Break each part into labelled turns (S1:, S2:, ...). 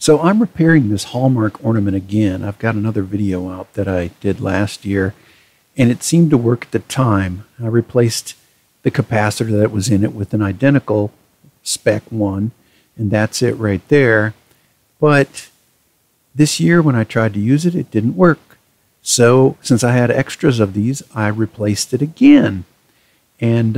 S1: So I'm repairing this Hallmark ornament again. I've got another video out that I did last year, and it seemed to work at the time. I replaced the capacitor that was in it with an identical spec one, and that's it right there. But this year when I tried to use it, it didn't work. So since I had extras of these, I replaced it again and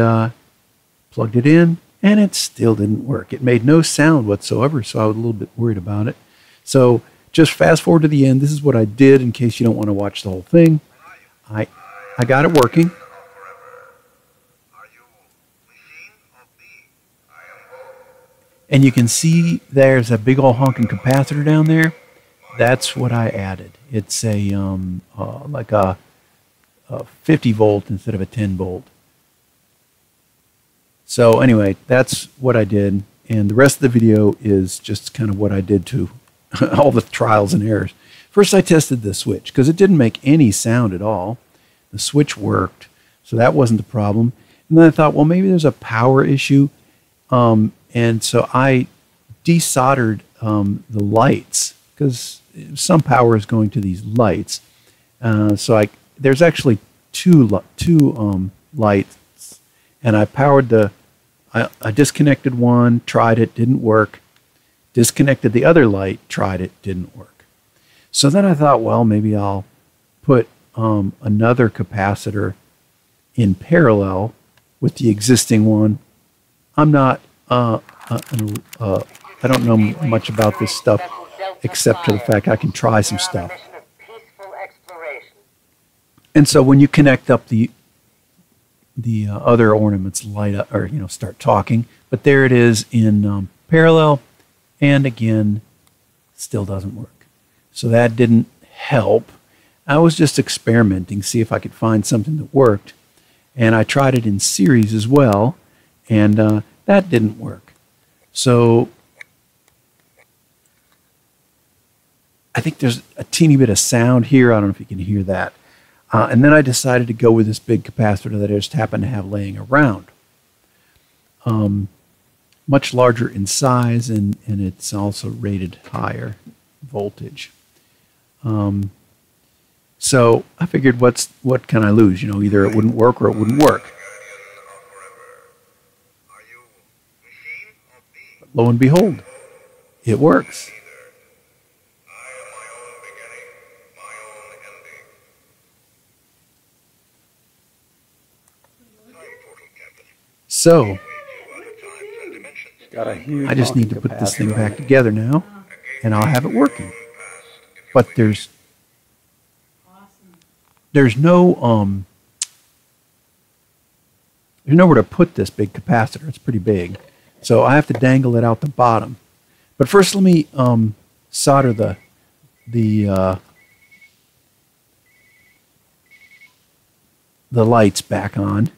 S1: plugged it in, and it still didn't work. It made no sound whatsoever, so I was a little bit worried about it. So just fast forward to the end. This is what I did in case you don't want to watch the whole thing. I got it working. And you can see there's a big old honking capacitor down there. That's what I added. It's a like a 50 volt instead of a 10 volt. So anyway, that's what I did, and the rest of the video is just kind of what I did to all the trials and errors. First I tested the switch because it didn't make any sound at all. The switch worked, so that wasn't the problem. And then I thought, well, maybe there's a power issue, and so I desoldered the lights because some power is going to these lights. So there's actually two lights, and I powered I disconnected one, tried it, didn't work. Disconnected the other light, tried it, didn't work. So then I thought, well, maybe I'll put another capacitor in parallel with the existing one. I'm not, I don't know much about this stuff except to the fact I can try some stuff. And so when you connect up the other ornaments light up, or start talking, but there it is in parallel, and again still doesn't work. So that didn't help. I was just experimenting, see if I could find something that worked, and I tried it in series as well, and that didn't work. So I think there's a teeny bit of sound here. I don't know if you can hear that. And then I decided to go with this big capacitor that I just happened to have laying around. Much larger in size, and it's also rated higher voltage. So I figured, what can I lose? Either it wouldn't work or it wouldn't work. But lo and behold, it works. So, I just need to put this thing back together now, and I'll have it working. But there's nowhere to put this big capacitor. It's pretty big, so I have to dangle it out the bottom. But first, let me solder the lights back on.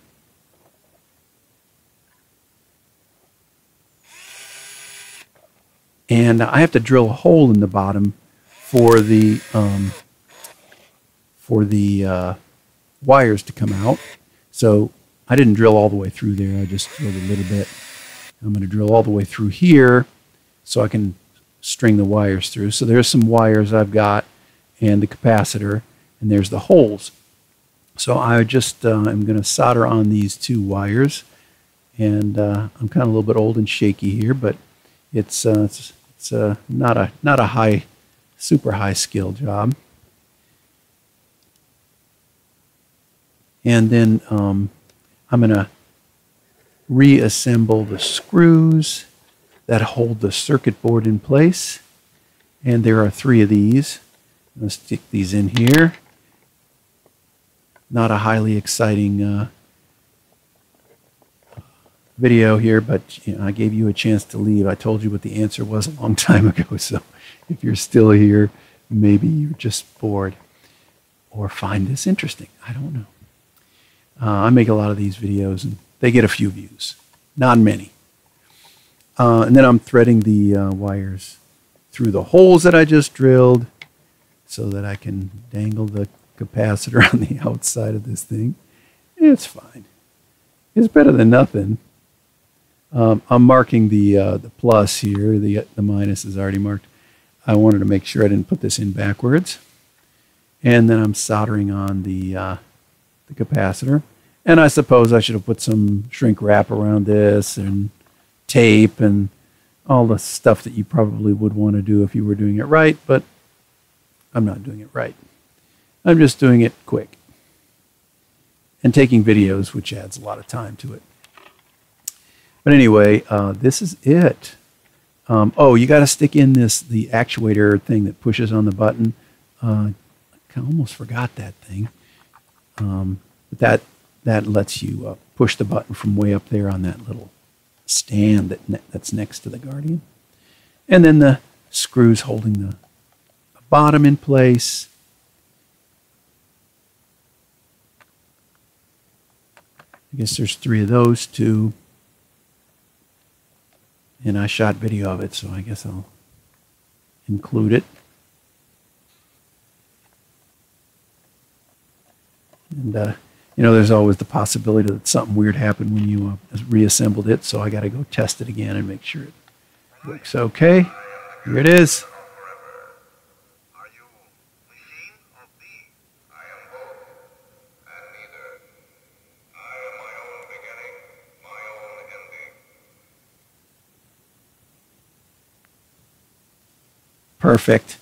S1: And I have to drill a hole in the bottom for the wires to come out. So I didn't drill all the way through there. I just drilled a little bit. I'm going to drill all the way through here so I can string the wires through. So there's some wires I've got, and the capacitor, and there's the holes. So I just I'm going to solder on these two wires, and I'm kind of a little bit old and shaky here, but it's not a super high skill job. And then I'm going to reassemble the screws that hold the circuit board in place. And there are 3 of these. I'm going to stick these in here. Not a highly exciting video here, but I gave you a chance to leave. I told you what the answer was a long time ago, so if you're still here, maybe you're just bored or find this interesting. I don't know. I make a lot of these videos, and they get a few views, not many. And then I'm threading the wires through the holes that I just drilled so that I can dangle the capacitor on the outside of this thing. It's fine. It's better than nothing. I'm marking the plus here. The minus is already marked. I wanted to make sure I didn't put this in backwards. And then I'm soldering on the capacitor. And I suppose I should have put some shrink wrap around this and tape and all the stuff that you probably would want to do if you were doing it right, but I'm not doing it right. I'm just doing it quick and taking videos, which adds a lot of time to it. But anyway, this is it. Oh, you got to stick in the actuator thing that pushes on the button. I almost forgot that thing. But that lets you push the button from way up there on that little stand that's next to the Guardian. And then the screws holding the bottom in place. I guess there's 3 of those too. And I shot video of it, so I guess I'll include it. And you know, there's always the possibility that something weird happened when you reassembled it, so I got to go test it again and make sure it works okay. Here it is.
S2: Are you machine or being? I am both, and neither. I am my own beginning, my own ending.
S1: Perfect.